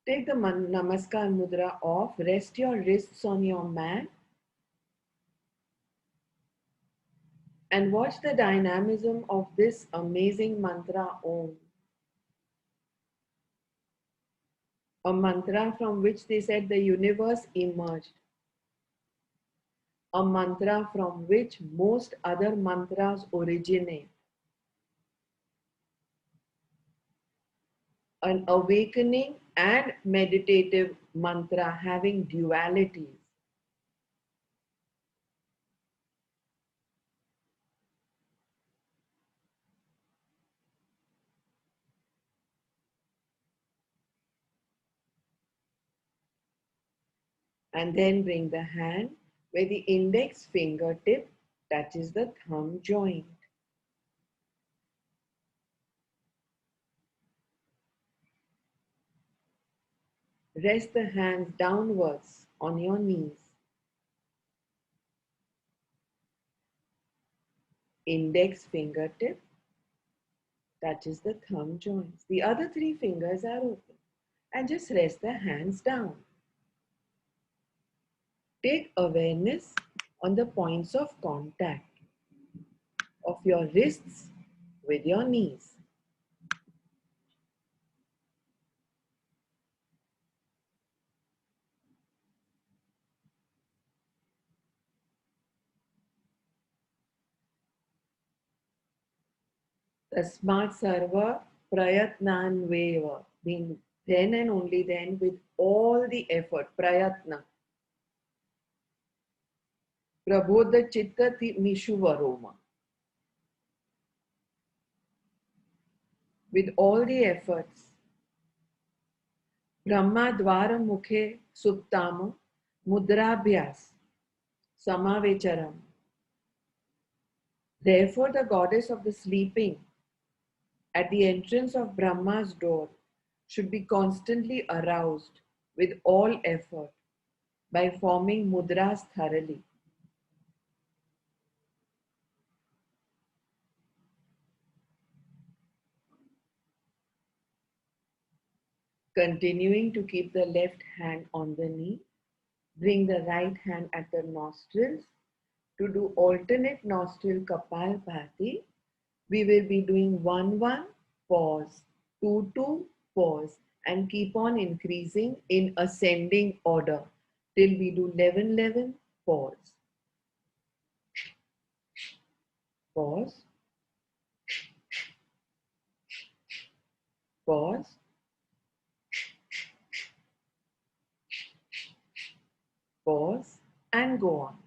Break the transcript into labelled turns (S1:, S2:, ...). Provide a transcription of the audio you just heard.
S1: Take the Namaskar Mudra off, rest your wrists on your mat and watch the dynamism of this amazing mantra Om. A mantra from which they said the universe emerged. A mantra from which most other mantras originate. An awakening and meditative mantra having dualities. And then bring the hand where the index fingertip touches the thumb joint. Rest the hands downwards on your knees. Index fingertip touches the thumb joints. The other three fingers are open. And just rest the hands down. Take awareness on the points of contact of your wrists with your knees. Tasmat sarva prayatnanveva, being then and only then with all the effort, prayatna. Prabodha chitta mishuvaroma. With all the efforts. Brahma dvara mukhe suptama mudrabhyas samavecharam. Therefore, the goddess of the sleeping at the entrance of Brahma's door should be constantly aroused with all effort by forming mudras thoroughly. Continuing to keep the left hand on the knee, bring the right hand at the nostrils. To do alternate nostril Kapalbhati, we will be doing 1-1, pause, 2-2, pause, and keep on increasing in ascending order till we do 11-11, pause. Pause. Pause. Pause and go on.